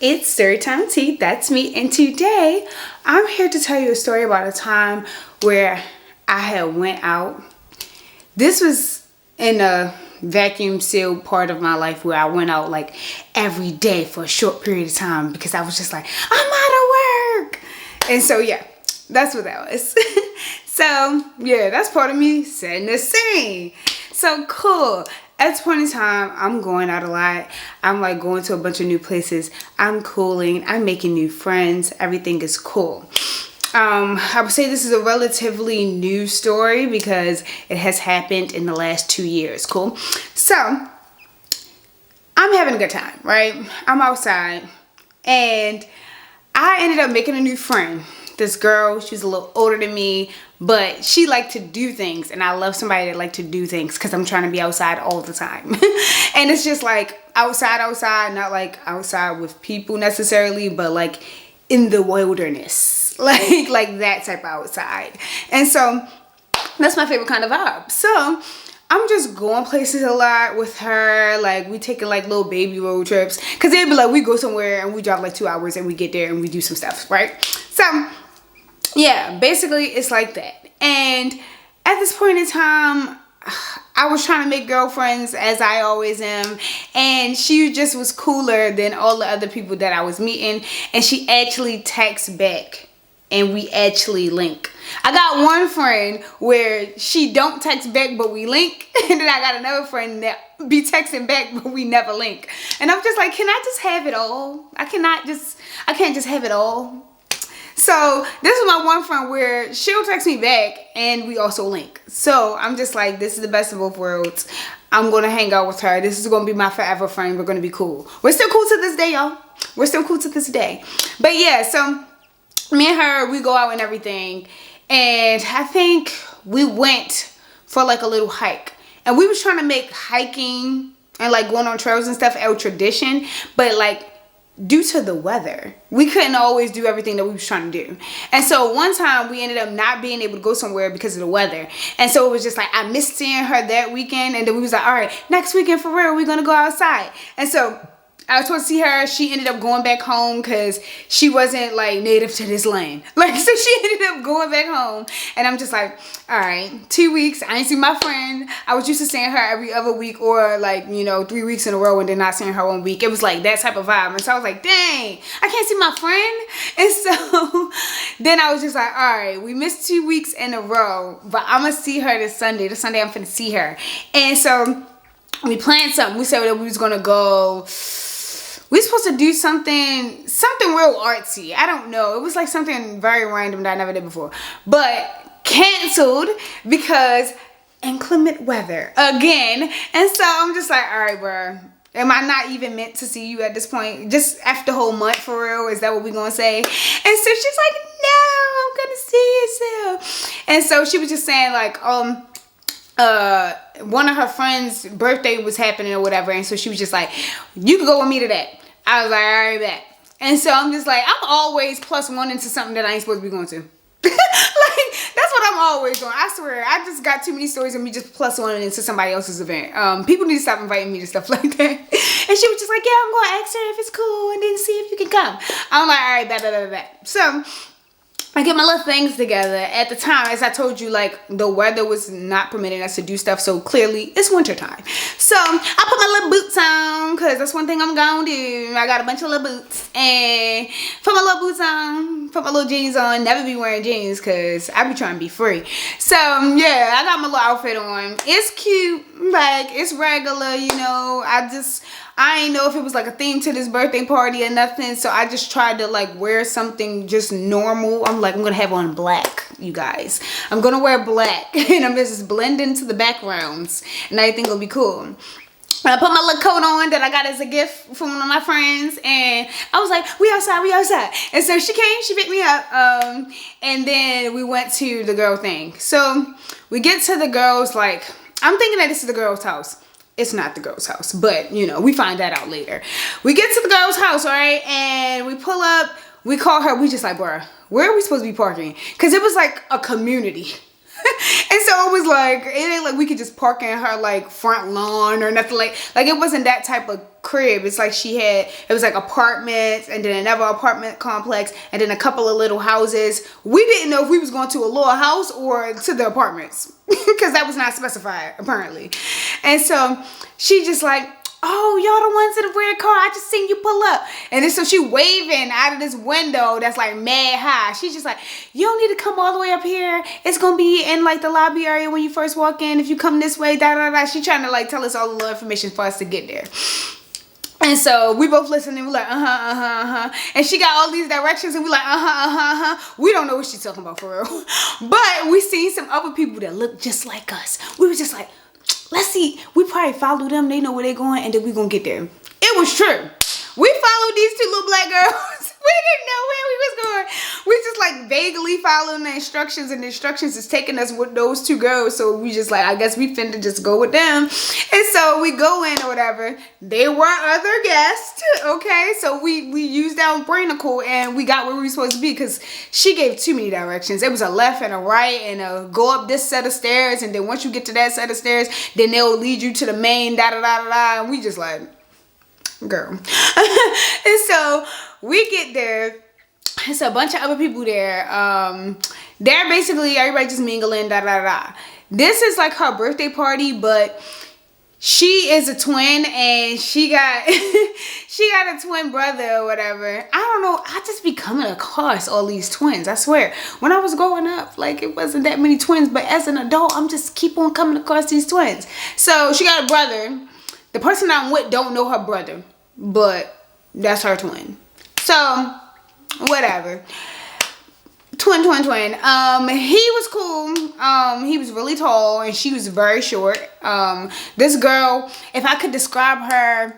It's story time tea. That's me, and today I'm here to tell you a story about a time where I had went out. This was in a vacuum sealed part of my life where I went out like every day for a short period of time because I was just like, I'm out of work. And so yeah, that's what that was. So yeah, that's part of me setting the scene. So cool. At this point in time, I'm going out a lot. I'm like going to a bunch of new places. I'm cooling. I'm making new friends. Everything is cool. I would say this is a relatively new story because it has happened in the last 2 years. Cool. So I'm having a good time, right? I'm outside and I ended up making a new friend. This girl, she was a little older than me, but she liked to do things, and I love somebody that like to do things because I'm trying to be outside all the time. And it's just like outside, not like outside with people necessarily, but like in the wilderness, like that type of outside. And so that's my favorite kind of vibe. So I'm just going places a lot with her. Like we taking like little baby road trips because they'd be like, we go somewhere and we drive like 2 hours and we get there and we do some stuff, right? So yeah, basically it's like that. And at this point in time, I was trying to make girlfriends as I always am, and she just was cooler than all the other people that I was meeting, and she actually texts back and we actually link. I got one friend where she don't text back but we link, and then I got another friend that be texting back but we never link. And I'm just like, can I just have it all? I can't just have it all. So this is my one friend where she'll text me back and we also link. So I'm just like, this is the best of both worlds. I'm going to hang out with her. This is going to be my forever friend. We're going to be cool. We're still cool to this day, y'all. We're still cool to this day. But yeah, so me and her, we go out and everything. And I think we went for like a little hike. And we was trying to make hiking and like going on trails and stuff our tradition. But like, due to the weather, we couldn't always do everything that we was trying to do. And so one time we ended up not being able to go somewhere because of the weather. And so it was just like, I missed seeing her that weekend. And then we was like, all right, next weekend for real, we're going to go outside. And so I was supposed to see her. She ended up going back home because she wasn't like native to this land. Like, so she ended up going back home. And I'm just like, all right, 2 weeks. I ain't seen my friend. I was used to seeing her every other week or like, 3 weeks in a row and then not seeing her 1 week. It was like that type of vibe. And so I was like, dang, I can't see my friend. And so then I was just like, all right, we missed 2 weeks in a row, but I'm going to see her this Sunday. This Sunday I'm finna see her. And so we planned something. We said that we was going to go. We were supposed to do something real artsy. I don't know. It was like something very random that I never did before. But canceled because inclement weather again. And so I'm just like, all right, bro. Am I not even meant to see you at this point? Just after the whole month, for real? Is that what we gonna say? And so she's like, no, I'm gonna see you soon. And so she was just saying like, one of her friends' birthday was happening or whatever, and so she was just like, you can go with me to that. I was like, all right, bet. And so I'm just like, I'm always +1 into something that I ain't supposed to be going to. Like, that's what I'm always doing. I swear, I just got too many stories of me just +1 into somebody else's event. People need to stop inviting me to stuff like that. And she was just like, yeah, I'm going to ask her if it's cool and then see if you can come. I'm like, all right, bet. So I get my little things together. At the time, as I told you, like the weather was not permitting us to do stuff. So clearly it's winter time. So I put my little boots on because that's one thing I'm going to do. I got a bunch of little boots and put my little boots on, put my little jeans on. Never be wearing jeans because I be trying to be free. So yeah, I got my little outfit on. It's cute. Like it's regular, I ain't know if it was like a theme to this birthday party or nothing. So I just tried to like wear something just normal. I'm like, I'm going to have on black, you guys. I'm going to wear black and I'm just blend into the backgrounds and everything will be cool. And I put my little coat on that I got as a gift from one of my friends. And I was like, we outside. And so she came, she picked me up. And then we went to the girl thing. So we get to the girls, like, I'm thinking that this is the girl's house. It's not the girl's house, but we find that out later. We get to the girl's house, right? And we pull up, we call her, we just like, bruh, where are we supposed to be parking? Because it was like a community. And so it was like, it ain't like we could just park in her like front lawn or nothing like it wasn't that type of crib. It's like it was like apartments and then another apartment complex and then a couple of little houses. We didn't know if we was going to a little house or to the apartments because that was not specified apparently. And so she just like, oh, y'all the ones in the red car. I just seen you pull up. And then so she waving out of this window that's like mad high. She's just like, you don't need to come all the way up here. It's going to be in like the lobby area when you first walk in. If you come this way, da da da. She trying to like tell us all the little information for us to get there. And so we both listened and we're like, And she got all these directions and we're like, We don't know what she's talking about for real. But we seen some other people that look just like us. We were just like, let's see, we probably follow them, they know where they're going, and then we're gonna get there. It was true. We followed these two little black girls. We didn't know where we was going. We just like vaguely following the instructions, and the instructions is taking us with those two girls. So we just like, I guess we finna just go with them. And so we go in or whatever. There were other guests, okay? So we used our brainicle and we got where we were supposed to be because she gave too many directions. It was a left and a right and a go up this set of stairs, and then once you get to that set of stairs, then they'll lead you to the main da da da da da. And we just like, girl. And so we get there. It's a bunch of other people there. They're basically everybody just mingling, da da da. This is like her birthday party, but she is a twin and she got she got a twin brother or whatever. I don't know. I just be coming across all these twins. I swear. When I was growing up, like it wasn't that many twins, but as an adult, I'm just keep on coming across these twins. So she got a brother. The person I'm with don't know her brother, but that's her twin. So whatever. Twin. He was cool. He was really tall and she was very short. This girl, if I could describe her,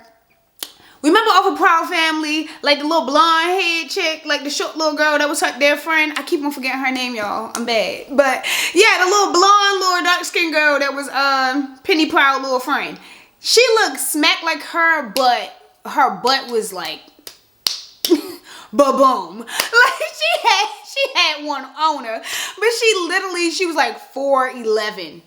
remember off of Proud Family, like the little blonde head chick, like the short little girl that was their friend. I keep on forgetting her name, y'all. I'm bad. But yeah, the little blonde, little dark skinned girl that was Penny Proud little friend. She looked smack like her, but her butt was like ba-boom. Like she had one on her, but she was like 4'11",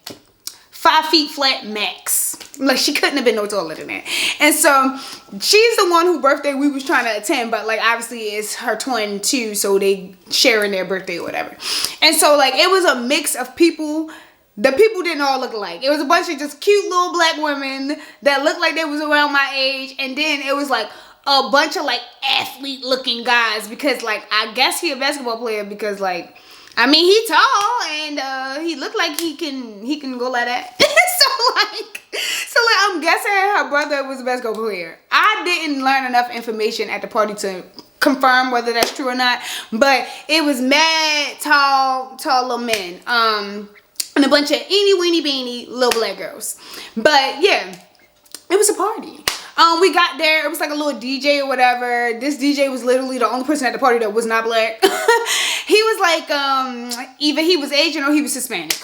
5 feet flat max. Like she couldn't have been no taller than that. And so she's the one whose birthday we was trying to attend, but like obviously it's her twin too, so they sharing their birthday or whatever. And so like it was a mix of people. The people didn't all look alike. It was a bunch of just cute little black women that looked like they was around my age, and then it was like a bunch of like athlete looking guys, because like I guess he a basketball player, because like I mean he tall and he looked like he can go like that. so I'm guessing her brother was a basketball player. I didn't learn enough information at the party to confirm whether that's true or not, but it was mad tall little men. And a bunch of eeny weeny beanie little black girls. But yeah, it was a party. We got there, it was like a little DJ or whatever. This DJ was literally the only person at the party that was not black. He was like either he was Asian or he was Hispanic.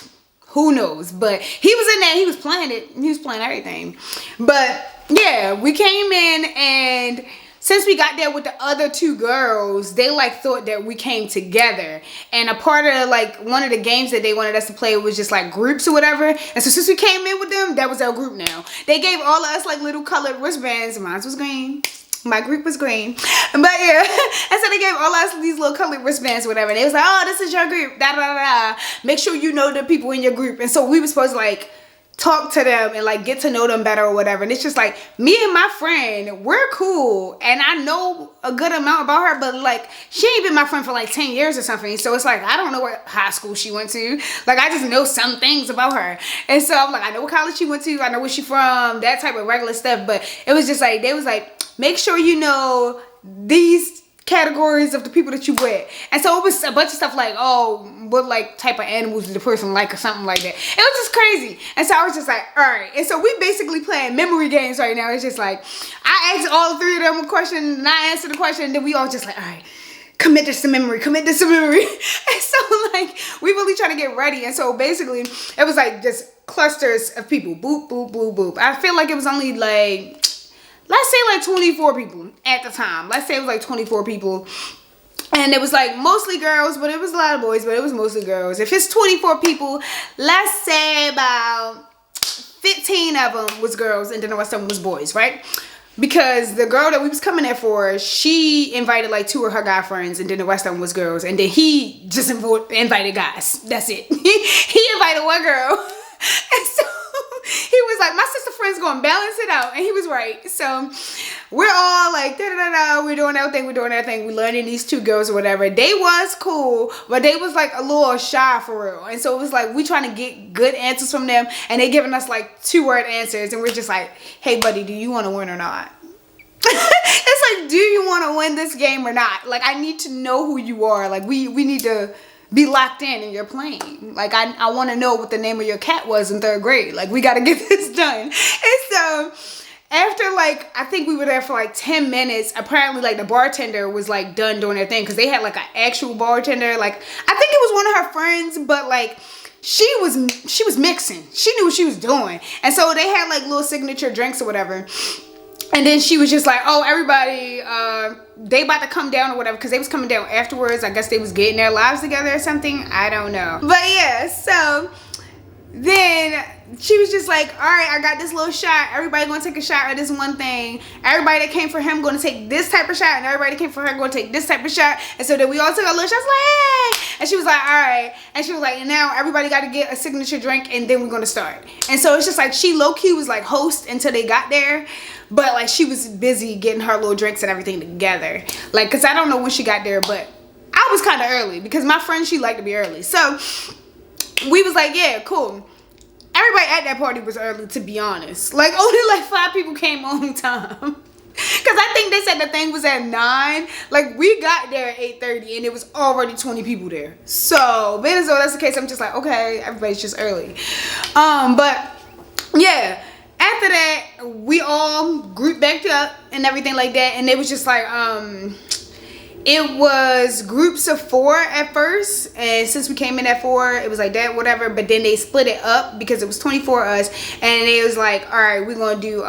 Who knows? But he was in there, he was playing it. He was playing everything. But yeah, we came in, and since we got there with the other two girls, they like thought that we came together. And a part of like one of the games that they wanted us to play was just like groups or whatever. And so since we came in with them, that was our group now. They gave all of us like little colored wristbands. Mine was green. My group was green. But yeah, and so they gave all of us these little colored wristbands or whatever. And they was like, oh, this is your group. Da da da da. Make sure you know the people in your group. And so we were supposed to like talk to them and like get to know them better or whatever. And it's just like me and my friend, we're cool, and I know a good amount about her, but like she ain't been my friend for like 10 years or something. So it's like I don't know what high school she went to. Like I just know some things about her. And so I'm like, I know what college she went to, I know where she from, that type of regular stuff. But it was just like they was like, make sure you know these categories of the people that you with. And so it was a bunch of stuff like, oh, what like type of animals did the person like or something like that. It was just crazy. And so I was just like, all right. And so we basically playing memory games right now. It's just like I asked all three of them a question and I answered the question, and then we all just like, all right, commit this to memory. And so like we really trying to get ready. And so basically it was like just clusters of people. Boop, boop, boop, boop. I feel like it was only like, let's say like 24 people at the time. Let's say it was like 24 people. And it was like mostly girls, but it was a lot of boys, but it was mostly girls. If it's 24 people, let's say about 15 of them was girls and then the rest of them was boys, right? Because the girl that we was coming there for, she invited like 2 of her guy friends and then the rest of them was girls. And then he just invited guys. That's it. He invited one girl. And so he was like, my sister friend's gonna balance it out. And he was right. So we're all like, we're doing our thing, we're learning these 2 girls or whatever. They was cool, but they was like a little shy for real. And so it was like, we trying to get good answers from them, and they giving us like 2-word answers, and we're just like, hey buddy, do you want to win or not? It's like, do you want to win this game or not? Like, I need to know who you are. Like, we need to be locked in your playing. Like, I want to know what the name of your cat was in 3rd grade. Like, we got to get this done. And so after like, I think we were there for like 10 minutes, apparently like the bartender was like done doing their thing, because they had like an actual bartender. Like, I think it was one of her friends, but like she was mixing. She knew what she was doing. And so they had like little signature drinks or whatever. And then she was just like, oh, everybody, they about to come down or whatever, because they was coming down afterwards. I guess they was getting their lives together or something. I don't know. But yeah, so then she was just like, all right, I got this little shot. Everybody gonna take a shot of this one thing. Everybody that came for him gonna take this type of shot, and everybody that came for her gonna take this type of shot. And so then we all took our little shots, like, hey! And she was like, all right. And she was like, and now everybody got to get a signature drink, and then we're gonna start. And so it's just like, she low-key was like host until they got there. But like, she was busy getting her little drinks and everything together. Like, cause I don't know when she got there, but I was kind of early, because my friend, she liked to be early. So we was like, yeah, cool. Everybody at that party was early, to be honest. Like, only like 5 people came on time. Because I think they said the thing was at 9. Like, we got there at 8:30 and it was already 20 people there. So, being as though that's the case, I'm just like, okay, everybody's just early. But yeah, after that, we all grouped back up and everything like that. And it was just like, it was groups of 4 at first, and since we came in at 4, it was like that, whatever. But then they split it up because it was 24 of us, and it was like, all right, we're gonna do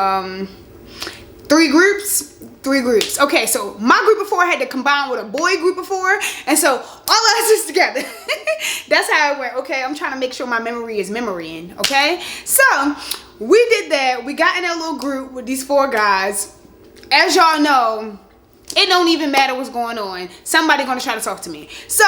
3 groups. Okay, so my group of 4 had to combine with a boy group of 4, and so all of us is together. That's how it went. Okay, I'm trying to make sure my memory is memorying. Okay, so we did that. We got in a little group with these 4 guys. As y'all know, it don't even matter what's going on. Somebody gonna try to talk to me. So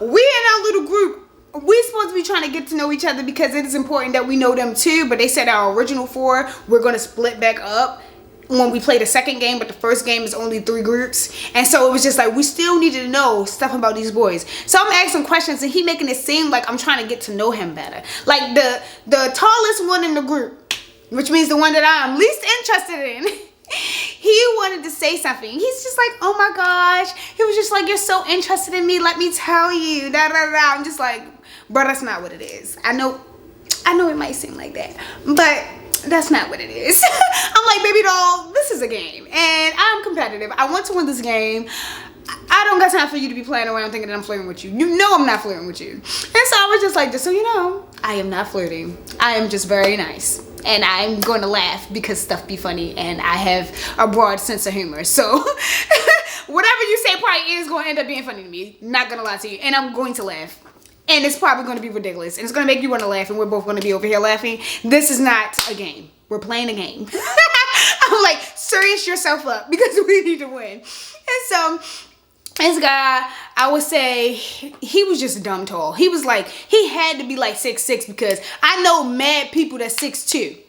we in our little group, we supposed to be trying to get to know each other, because it is important that we know them too. But they said our original 4, we're gonna split back up when we play the second game, but the first game is only 3 groups. And so it was just like, we still needed to know stuff about these boys. So I'm asking questions, and he making it seem like I'm trying to get to know him better. Like the tallest one in the group, which means the one that I'm least interested in, he wanted to say something. He's just like, oh my gosh. He was just like, you're so interested in me. Let me tell you. Da, da, da. I'm just like, bro, that's not what it is. I know it might seem like that, but that's not what it is. I'm like, baby doll, this is a game, and I'm competitive. I want to win this game. I don't got time for you to be playing around thinking that I'm flirting with you. You know I'm not flirting with you. And so I was just like, just so you know, I am not flirting. I am just very nice. And I'm going to laugh because stuff be funny, and I have a broad sense of humor. So whatever you say probably is going to end up being funny to me. Not going to lie to you. And I'm going to laugh. And it's probably going to be ridiculous. And it's going to make you want to laugh, and we're both going to be over here laughing. This is not a game. We're playing a game. I'm like, serious yourself up, because we need to win. And so this guy, I would say, he was just dumb tall. He was like, he had to be like 6'6", because I know mad people that's 6'2".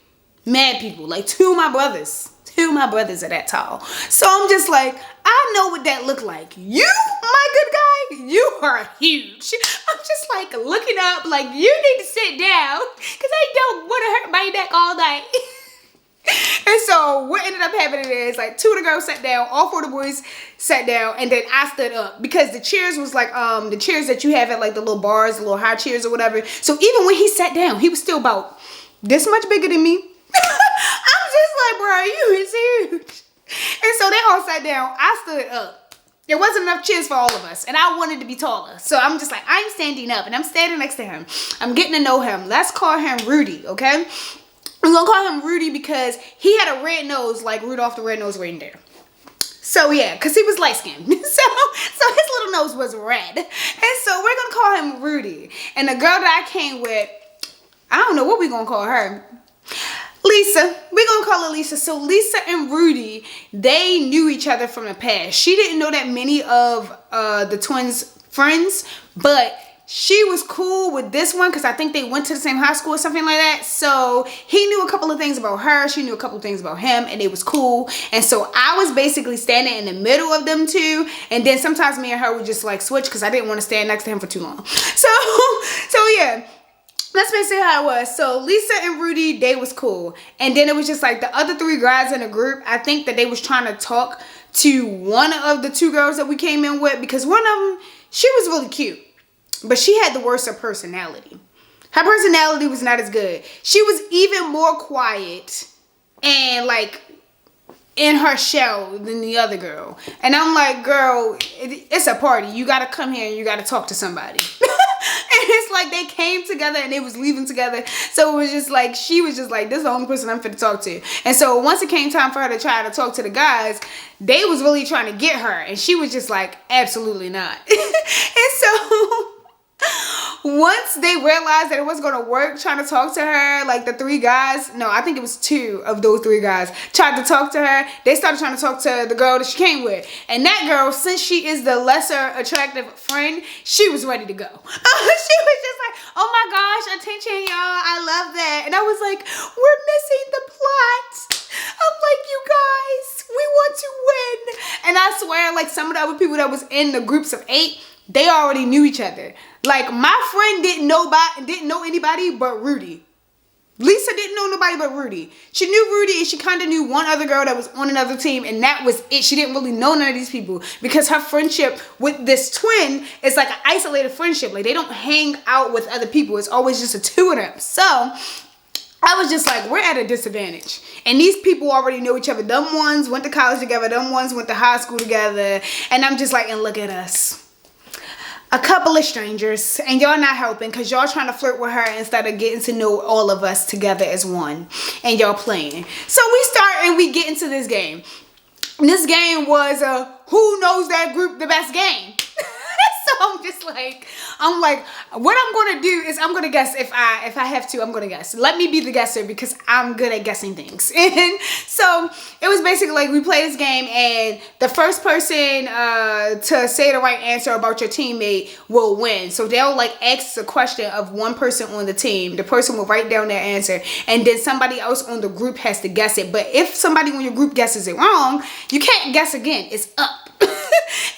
Mad people, like 2 of my brothers. 2 of my brothers are that tall. So I'm just like, I know what that look like. You, my good guy, you are huge. I'm just like looking up, like, you need to sit down, because I don't want to hurt my neck all night. And so what ended up happening is, like, 2 of the girls sat down, all 4 of the boys sat down, and then I stood up, because the chairs was like the chairs that you have at like the little bars, the little high chairs or whatever. So even when he sat down, he was still about this much bigger than me. I'm just like, bro, you is huge. And so they all sat down. I stood up. There wasn't enough chairs for all of us, and I wanted to be taller. So I'm just like, I'm standing up, and I'm standing next to him. I'm getting to know him. Let's call him Rudy, okay? We're gonna call him Rudy because he had a red nose like Rudolph the Red-Nosed Reindeer. So yeah, because he was light skinned. So his little nose was red. And so we're gonna call him Rudy. And the girl that I came with, I don't know what we're gonna call her. Lisa. We're gonna call her Lisa. So Lisa and Rudy, they knew each other from the past. She didn't know that many of the twins' friends, but she was cool with this one because I think they went to the same high school or something like that. So he knew a couple of things about her. She knew a couple of things about him, and it was cool. And so I was basically standing in the middle of them two. And then sometimes me and her would just like switch because I didn't want to stand next to him for too long. So yeah. That's basically how it was. So Lisa and Rudy, they was cool. And then it was just like the other three guys in the group, I think that they was trying to talk to one of the two girls that we came in with because one of them, she was really cute. But she had the worst of personality. Her personality was not as good. She was even more quiet and like in her shell than the other girl. And I'm like, girl, it's a party. You got to come here and you got to talk to somebody. And it's like they came together and they was leaving together. So it was just like, she was just like, this is the only person I'm fit to talk to. And so once it came time for her to try to talk to the guys, they was really trying to get her. And she was just like, absolutely not. And so once they realized that it wasn't going to work trying to talk to her, like the three guys, no, I think it was two of those three guys tried to talk to her. They started trying to talk to the girl that she came with. And that girl, since she is the lesser attractive friend, she was ready to go. She was just like, oh my gosh, attention y'all, I love that. And I was like, we're missing the plot. I'm like, you guys, we want to win. And I swear, like some of the other people that was in the groups of 8, they already knew each other. Like my friend didn't know anybody but Rudy. Lisa didn't know nobody but Rudy. She knew Rudy and she kind of knew one other girl that was on another team, and that was it. She didn't really know none of these people because her friendship with this twin is like an isolated friendship. Like they don't hang out with other people. It's always just the two of them. So I was just like, we're at a disadvantage. And these people already know each other. Them ones went to college together. Them ones went to high school together. And I'm just like, and look at us. A couple of strangers, and y'all not helping because y'all trying to flirt with her instead of getting to know all of us together as one, and y'all playing. So we start and we get into this game. This game was a who knows that group the best game. So I'm like, what I'm gonna do is I'm gonna guess. If I have to, I'm gonna guess. Let me be the guesser because I'm good at guessing things. And so it was basically like we play this game, and the first person to say the right answer about your teammate will win. So they'll like ask a question of one person on the team. The person will write down their answer, and then somebody else on the group has to guess it. But if somebody on your group guesses it wrong, you can't guess again. It's up.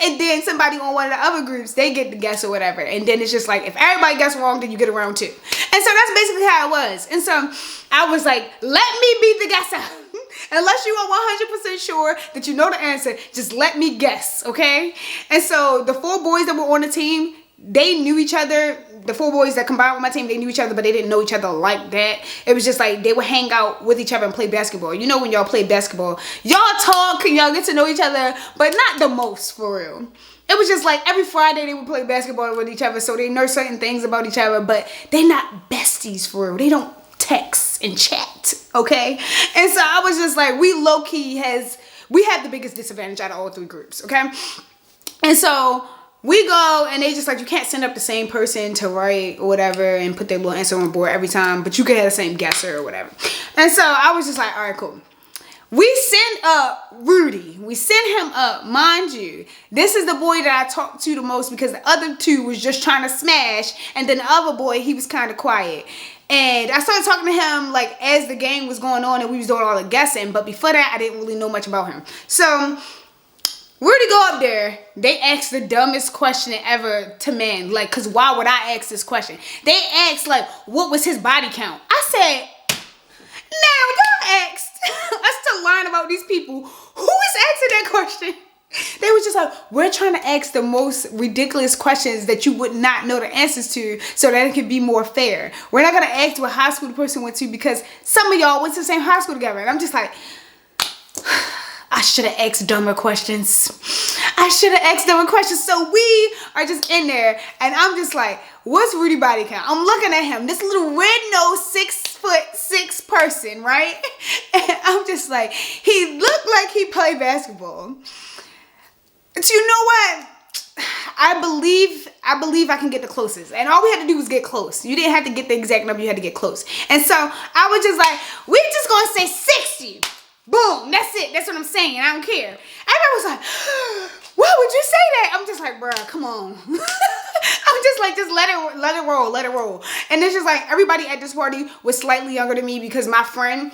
And then somebody on one of the other groups, they get to guess or whatever. And then it's just like, if everybody guesses wrong, then you get a round 2. And so that's basically how it was. And so I was like, let me be the guesser. Unless you are 100% sure that you know the answer, just let me guess, okay? And so the 4 boys that were on the team, they knew each other. The 4 boys that combined with my team, they knew each other, but they didn't know each other like that. It was just like they would hang out with each other and play basketball. You know when y'all play basketball, y'all talk and y'all get to know each other, but not the most for real. It was just like every Friday they would play basketball with each other, so they know certain things about each other, but they're not besties for real. They don't text and chat, okay? And so I was just like, we low-key have the biggest disadvantage out of all 3 groups, okay? And so we go and they just like, you can't send up the same person to write or whatever and put their little answer on board every time, but you can have the same guesser or whatever. And so I was just like, all right, cool. We send up Rudy. We send him up. Mind you, this is the boy that I talked to the most because the other 2 was just trying to smash, and then the other boy, he was kind of quiet. And I started talking to him like as the game was going on and we was doing all the guessing, but before that, I didn't really know much about him. So Rudy go up there, they ask the dumbest question ever to men. Like, cause why would I ask this question? They asked like, what was his body count? I said, now y'all asked us to learn about these people. Who is asking that question? They was just like, we're trying to ask the most ridiculous questions that you would not know the answers to so that it could be more fair. We're not gonna ask what high school the person went to because some of y'all went to the same high school together. And I'm just like, I should have asked dumber questions. I should have asked dumber questions. So we are just in there and I'm just like, what's Rudy body count? I'm looking at him, this little red-nosed 6'6" person, right? And I'm just like, he looked like he played basketball. But you know what? I believe I can get the closest. And all we had to do was get close. You didn't have to get the exact number, you had to get close. And so I was just like, we're just gonna say 60. Boom, that's it. That's what I'm saying. I don't care. Everybody was like, why would you say that? I'm just like, bruh, come on. I'm just like, just let it roll. And it's just like, everybody at this party was slightly younger than me because my friend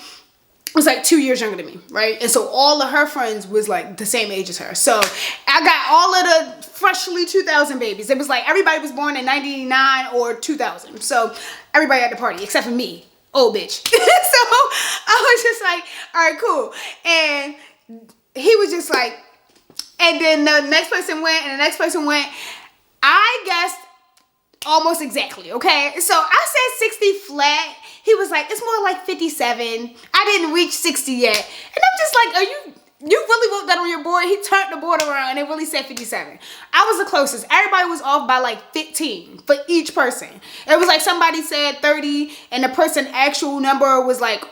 was like 2 years younger than me, right? And so all of her friends was like the same age as her. So I got all of the freshly 2000 babies. It was like everybody was born in 99 or 2000. So everybody at the party except for me. Old bitch. So I was just like, all right, cool. And he was just like, and then the next person went, and the next person went. I guessed almost exactly, okay? So I said 60 flat. He was like, it's more like 57. I didn't reach 60 yet. And I'm just like, you really wrote that on your board? He turned the board around and it really said 57. I was the closest. Everybody was off by like 15 for each person. It was like somebody said 30 and the person actual number was like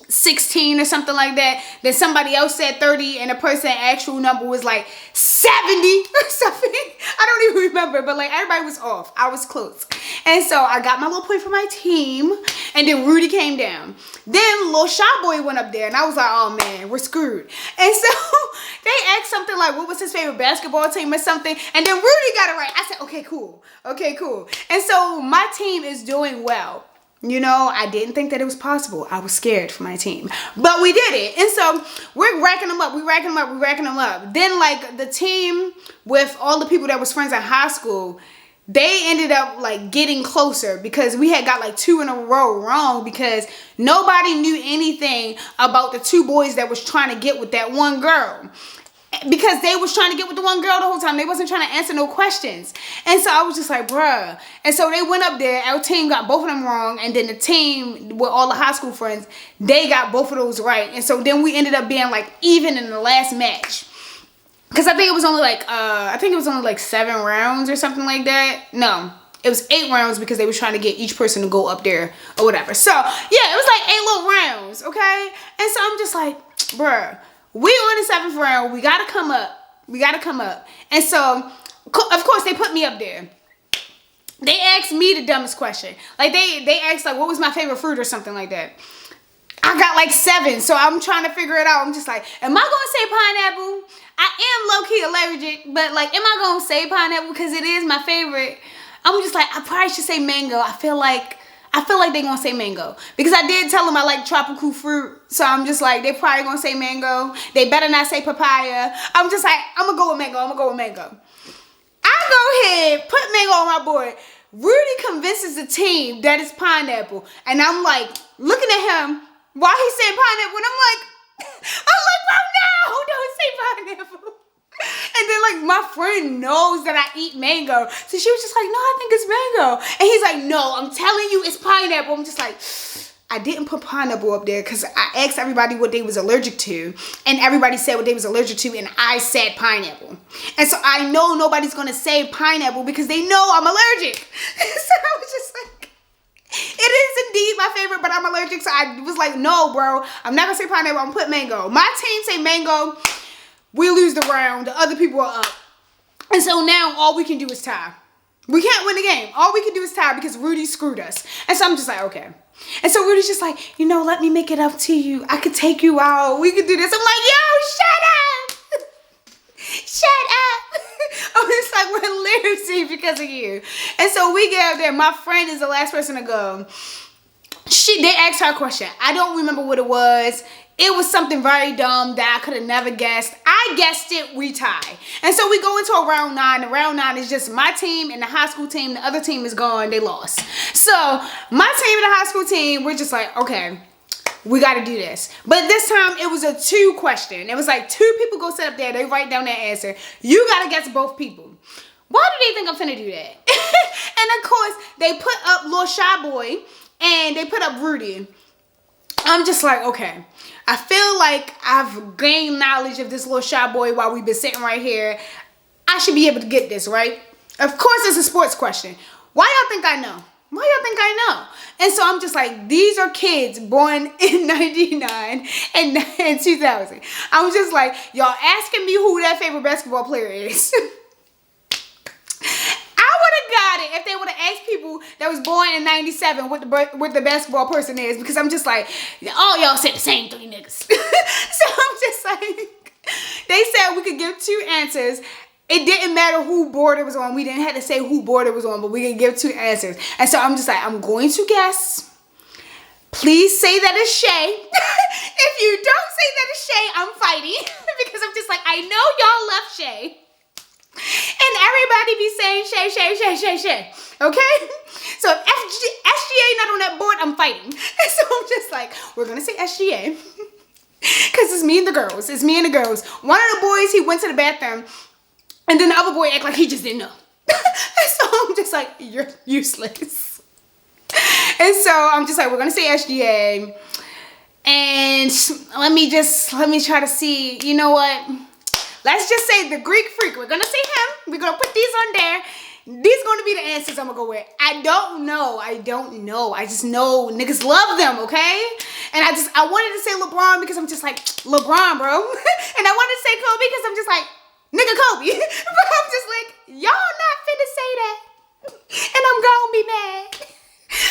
16 or something like that. Then somebody else said 30 and the person actual number was like 70 or something. I don't even remember, but like everybody was off. I was close. And so I got my little point for my team, and then Rudy came down. Then little Shy Boy went up there, and I was like, oh man, we're screwed. And so they asked something like, what was his favorite basketball team or something? And then Rudy got it right. I said, okay, cool. And so my team is doing well. You know, I didn't think that it was possible. I was scared for my team. But we did it. And so we're racking them up. Then like the team with all the people that was friends in high school, they ended up like getting closer because we had got like 2 in a row wrong because nobody knew anything about the 2 boys that was trying to get with that one girl. Because they was trying to get with the one girl the whole time. They wasn't trying to answer no questions. And so I was just like, bruh. And so they went up there. Our team got both of them wrong. And then the team with all the high school friends, they got both of those right. And so then we ended up being like even in the last match. Because I think it was only like 7 rounds or something like that. No, it was 8 rounds because they was trying to get each person to go up there or whatever. So yeah, it was like 8 little rounds, okay? And so I'm just like, bruh. We on the 7th round. We gotta come up. And so, of course, they put me up there. They asked me the dumbest question. Like, they asked, like, what was my favorite fruit or something like that. I got, like, 7. So, I'm trying to figure it out. I'm just like, am I gonna say pineapple? I am low-key allergic. But, like, am I gonna say pineapple? Because it is my favorite. I'm just like, I probably should say mango. I feel like they're gonna say mango. Because I did tell them I like tropical fruit. So I'm just like, they probably gonna say mango. They better not say papaya. I'm just like, I'm gonna go with mango. I go ahead, put mango on my board. Rudy convinces the team that it's pineapple. And I'm like, looking at him while he's saying pineapple. And I'm like, bro, no, don't say pineapple. And then like my friend knows that I eat mango. So she was just like, no, I think it's mango. And he's like, no, I'm telling you it's pineapple. I'm just like, I didn't put pineapple up there because I asked everybody what they was allergic to. And everybody said what they was allergic to. And I said pineapple. And so I know nobody's going to say pineapple because they know I'm allergic. So I was just like, it is indeed my favorite, but I'm allergic. So I was like, no, bro, I'm not going to say pineapple. I'm going to put mango. My team say mango. We lose the round. The other people are up. And so now all we can do is tie. We can't win the game. All we can do is tie because Rudy screwed us. And so I'm just like, okay. And so Rudy's just like, you know, let me make it up to you. I could take you out. We could do this. I'm like, yo, shut up. Shut up. I'm just like, we're losing because of you. And so we get out there. My friend is the last person to go. They asked her a question. I don't remember what it was. It was something very dumb that I could have never guessed. I guessed it, we tie. And so we go into a round 9. The round 9 is just my team and the high school team. The other team is gone. They lost. So my team and the high school team, we're just like, okay, we got to do this. But this time it was a 2 question. It was like 2 people go sit up there. They write down their answer. You got to guess both people. Why do they think I'm finna do that? And of course, they put up Lil Shy Boy and they put up Rudy. I'm just like, okay. I feel like I've gained knowledge of this little Shy Boy while we've been sitting right here. I should be able to get this, right? Of course, it's a sports question. Why y'all think I know? And so I'm just like, these are kids born in 99 and 2000. I'm just like, y'all asking me who that favorite basketball player is. ask people that was born in 97 what the basketball person is, because I'm just like, all y'all said the same 3 niggas. So I'm just like, they said we could give 2 answers. It didn't matter who board it was on. We didn't have to say who board it was on, but we could give 2 answers. And so I'm just like, I'm going to guess. Please say that it's Shay. If you don't say that it's Shay, I'm fighting. Because I'm just like, I know y'all love Shay. And everybody be saying Shay, Shay, Shay, Shay, Shay. Okay? So if SGA not on that board, I'm fighting. And so I'm just like, we're going to say SGA. Because it's me and the girls. It's me and the girls. One of the boys, he went to the bathroom. And then the other boy act like he just didn't know. And so I'm just like, you're useless. And so I'm just like, we're going to say SGA. And let me try to see, you know what? Let's just say the Greek Freak. We're going to say him. We're going to put these on there. These going to be the answers I'm going to go with. I don't know. I just know niggas love them, okay? And I wanted to say LeBron because I'm just like, LeBron, bro. And I wanted to say Kobe because I'm just like, nigga Kobe. But I'm just like, y'all not finna say that. And I'm gonna be mad.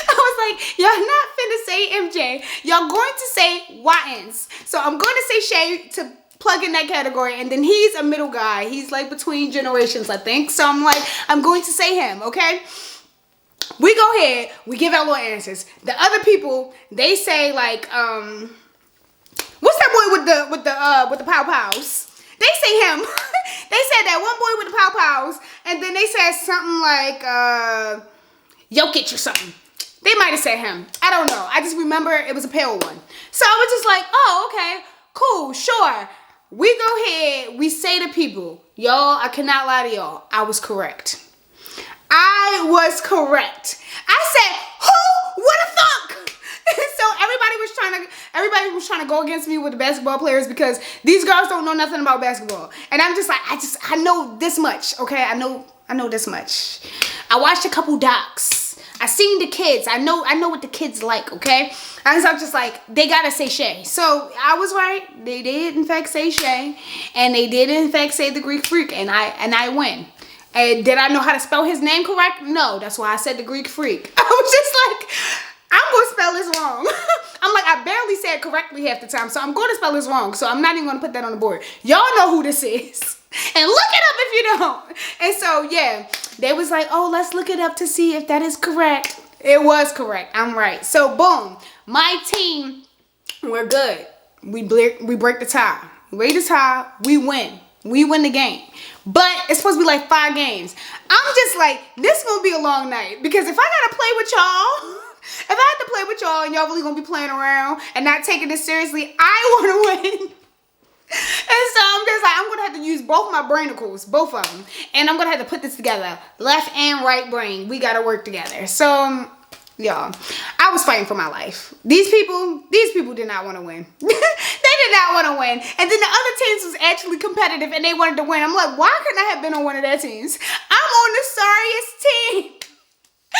I was like, y'all not finna say MJ. Y'all going to say Wattens. So I'm going to say Shay to plug in that category. And then he's a middle guy. He's like between generations, I think. So I'm like, I'm going to say him, okay? We go ahead. We give our little answers. The other people, they say like, what's that boy with the pow pows? They say him. They said that one boy with the pow pows, and then they said something like Jokic or something. They might have said him. I don't know. I just remember it was a pale one. So I was just like, oh, okay, cool, sure. We go ahead. We say to people, y'all, I cannot lie to y'all. I was correct. I was correct. I said, who would have thunk? So everybody was trying to go against me with the basketball players because these girls don't know nothing about basketball. And I'm just like, I know this much, okay? I know this much. I watched a couple docs. I seen the kids. I know what the kids like, okay? And so I'm just like, they gotta say Shay. So I was right. They did in fact say Shay, and they did in fact say the Greek Freak, and I win. And did I know how to spell his name correct? No, that's why I said the Greek Freak. I was just like, I'm going to spell this wrong. I'm like, I barely say it correctly half the time, so I'm going to spell this wrong. So I'm not even going to put that on the board. Y'all know who this is. And look it up if you don't. And so, yeah, they was like, oh, let's look it up to see if that is correct. It was correct. I'm right. So, boom. My team, we're good. We break the tie. We break the tie. We win. We win the game. But it's supposed to be like 5 games. I'm just like, this is going to be a long night. Because if I got to play with y'all... If I had to play with y'all and y'all really gonna be playing around and not taking this seriously, I want to win. And so I'm just like, I'm gonna have to use both my brainicles, both of them, and I'm gonna have to put this together, left and right brain. We gotta work together. So, y'all, I was fighting for my life. These people did not want to win. They did not want to win. And then the other teams was actually competitive and they wanted to win. I'm like, why couldn't I have been on one of their teams? I'm on the sorriest team. I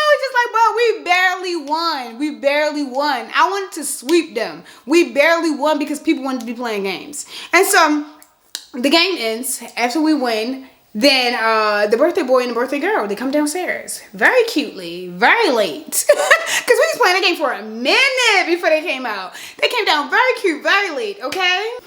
was just like, bro, we barely won. We barely won. I wanted to sweep them. We barely won because people wanted to be playing games. And so the game ends. After we win, then the birthday boy and the birthday girl, they come downstairs. Very cutely. Very late. Because we was playing the game for a minute before they came out. They came down very cute, very late, okay?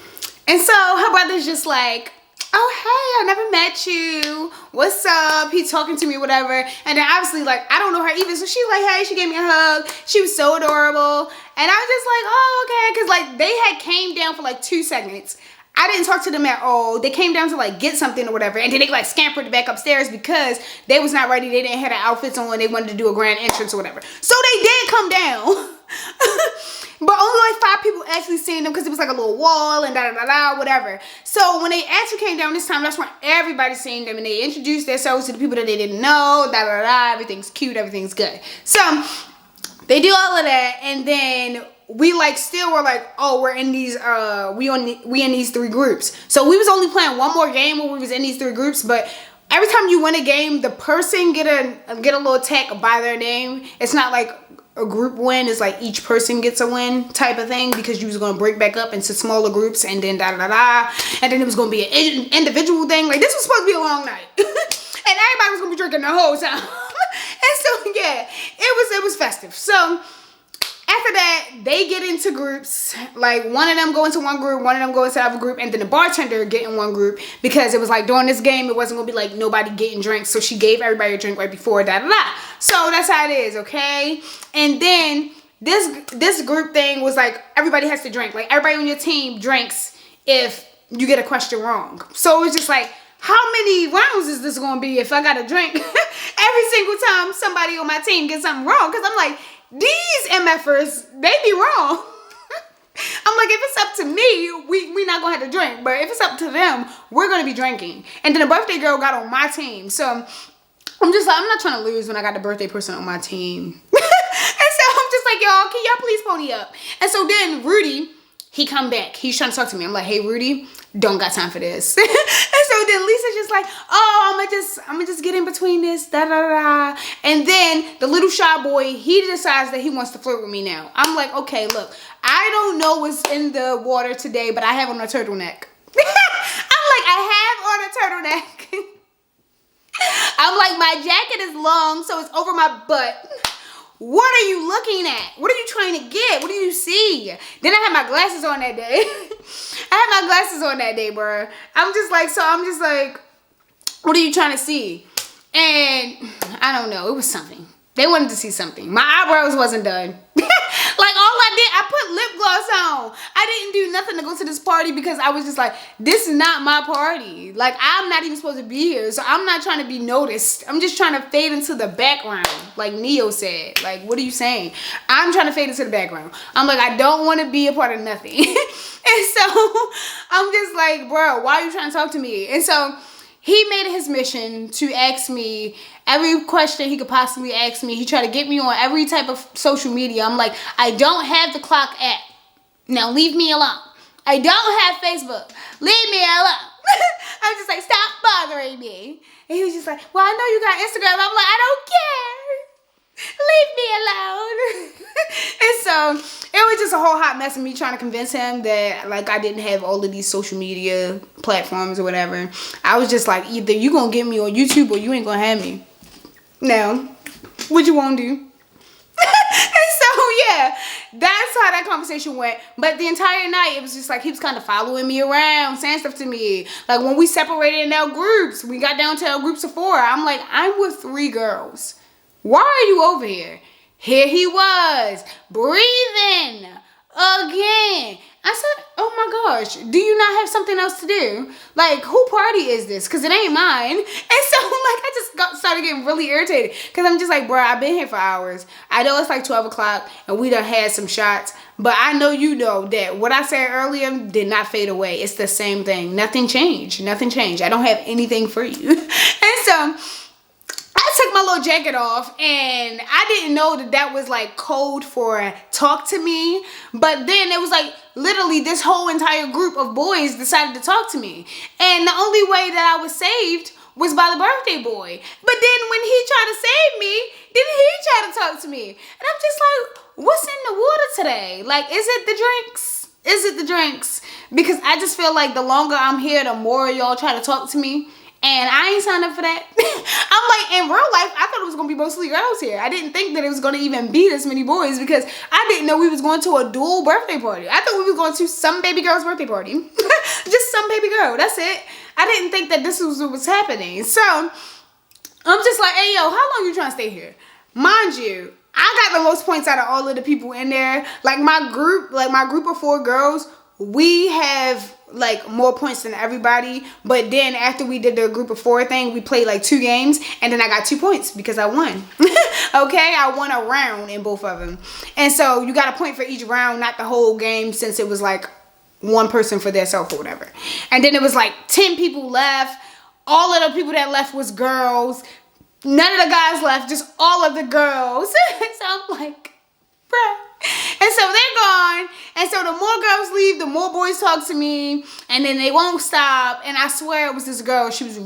And so her brother's just like, oh, hey, I never met you. What's up? He's talking to me, whatever. And then obviously, like, I don't know her either. So she's like, hey, she gave me a hug. She was so adorable. And I was just like, oh, okay. Because, like, they had came down for, like, 2 seconds. I didn't talk to them at all. They came down to, like, get something or whatever. And then they, like, scampered back upstairs because they was not ready. They didn't have their outfits on. They wanted to do a grand entrance or whatever. So they did come down. But only like 5 people actually seen them because it was like a little wall and da-da-da-da, whatever. So when they actually came down this time, that's when everybody seen them and they introduced themselves to the people that they didn't know, da-da-da-da, everything's cute, everything's good. So they do all of that, and then we like still were like, oh, we're in these we in these 3 groups. So we was only playing one more game when we was in these 3 groups, but every time you win a game, the person get a little tag by their name. It's not like a group win. It's like each person gets a win type of thing, because you was going to break back up into smaller groups and then da-da-da-da. And then it was going to be an individual thing. Like, this was supposed to be a long night. And everybody was going to be drinking the whole time. so yeah, it was festive. So after that, they get into groups. Like one of them go into one group, one of them go into the other group, and then the bartender get in one group because it was like during this game, it wasn't gonna be like nobody getting drinks. So she gave everybody a drink right before that. So that's how it is, okay? And then this group thing was like everybody has to drink. Like everybody on your team drinks if you get a question wrong. So it was just like, how many rounds is this gonna be if I gotta drink every single time somebody on my team gets something wrong? Because I'm like, these MFers, they be wrong. I'm like, if it's up to me, we not gonna have to drink. But if it's up to them, we're gonna be drinking. And then the birthday girl got on my team. So I'm just like, I'm not trying to lose when I got the birthday person on my team. And so I'm just like, y'all, can y'all please pony up? And so then Rudy, he come back. He's trying to talk to me. I'm like, hey, Rudy, don't got time for this. And so then Lisa's just like, oh, I'm gonna just get in between this, da da da. And then the little shy boy, he decides that he wants to flirt with me now. I'm like, okay, look, I don't know what's in the water today, but I have on a turtleneck. I'm like, I have on a turtleneck. I'm like, my jacket is long, so it's over my butt. What are you looking at? What are you trying to get? What do you see? Then I had my glasses on that day. I had my glasses on that day, bro. I'm just like, what are you trying to see? And I don't know. It was something. They wanted to see something. My eyebrows wasn't done. Like all I did, I put lip gloss on. I didn't do nothing to go to this party because I was just like, this is not my party. Like I'm not even supposed to be here. So I'm not trying to be noticed. I'm just trying to fade into the background. Like Neo said. Like, what are you saying? I'm trying to fade into the background. I'm like, I don't want to be a part of nothing. And so I'm just like, bro, why are you trying to talk to me? And so he made it his mission to ask me every question he could possibly ask me. He tried to get me on every type of social media. I'm like, I don't have the Clock app. Now leave me alone. I don't have Facebook. Leave me alone. I'm just like, stop bothering me. And he was just like, well, I know you got Instagram. I'm like, I don't care. Leave me alone. And so it was just a whole hot mess of me trying to convince him that like I didn't have all of these social media platforms or whatever. I was just like, either you gonna get me on YouTube or you ain't gonna have me. Now, what you won't do? And so yeah, that's how that conversation went. But the entire night it was just like he was kind of following me around, saying stuff to me. Like when we separated in our groups, we got down to our groups of 4. I'm like, I'm with 3 girls. Why are you over here? Here he was, breathing again. I said, oh my gosh, do you not have something else to do? Like, who party is this? Because it ain't mine. And so, like, I just started getting really irritated. Because I'm just like, bro, I've been here for hours. I know it's like 12 o'clock and we done had some shots. But I know you know that what I said earlier did not fade away. It's the same thing. Nothing changed. Nothing changed. I don't have anything for you. And so I took my little jacket off and I didn't know that that was like code for talk to me. But then it was like literally this whole entire group of boys decided to talk to me. And the only way that I was saved was by the birthday boy. But then when he tried to save me, then he tried to talk to me. And I'm just like, what's in the water today? Like, is it the drinks? Is it the drinks? Because I just feel like the longer I'm here, the more y'all try to talk to me. And I ain't signed up for that. I'm like, in real life, I thought it was going to be mostly girls here. I didn't think that it was going to even be this many boys because I didn't know we was going to a dual birthday party. I thought we was going to some baby girl's birthday party. Just some baby girl. That's it. I didn't think that this was what was happening. So I'm just like, hey, yo, how long you trying to stay here? Mind you, I got the most points out of all of the people in there. Like my group of 4 girls, we have like more points than everybody. But then after we did the group of 4 thing, we played like 2 games and then I got 2 points because I won. Okay, I won a round in both of them. And so you got a point for each round, not the whole game, since it was like one person for their self or whatever. And then it was like 10 people left. All of the people that left was girls. None of the guys left, just all of the girls. So I'm like, bruh. And so they're gone. And so the more girls leave, the more boys talk to me. And then they won't stop. And I swear it was this girl. She was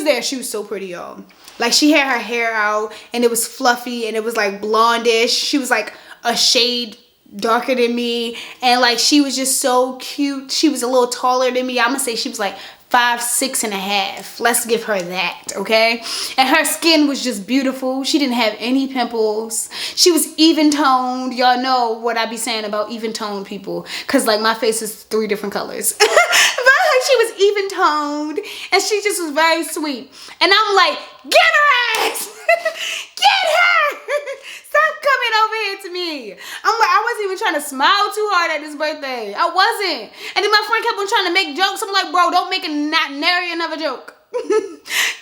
there. She was so pretty, y'all. Like she had her hair out and it was fluffy and it was like blondish. She was like a shade darker than me. And like she was just so cute. She was a little taller than me. I'm gonna say she was like 5'6.5". Let's give her that, okay? And her skin was just beautiful. She didn't have any pimples. She was even toned. Y'all know what I be saying about even toned people, because like my face is 3 different colors. But she was even toned, and she just was very sweet. And I'm like, get her ass! Get her! Stop coming over here to me. I'm like, I wasn't even trying to smile too hard at this birthday. I wasn't. And then my friend kept on trying to make jokes. I'm like, bro, don't make a not nary another joke.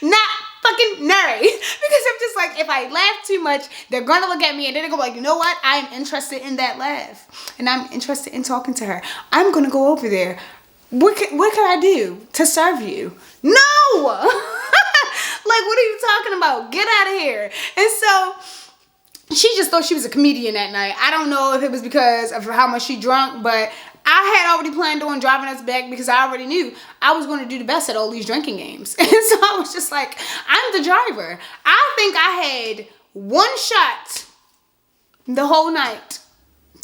Not fucking nary. Because I'm just like, if I laugh too much, they're gonna look at me and then they're gonna be like, you know what? I'm interested in that laugh. And I'm interested in talking to her. I'm gonna go over there. What can I do to serve you? No! Like, what are you talking about? Get out of here. And so she just thought she was a comedian that night. I don't know if it was because of how much she drunk, but I had already planned on driving us back because I already knew I was going to do the best at all these drinking games. And so I was just like, I'm the driver. I think I had 1 shot the whole night.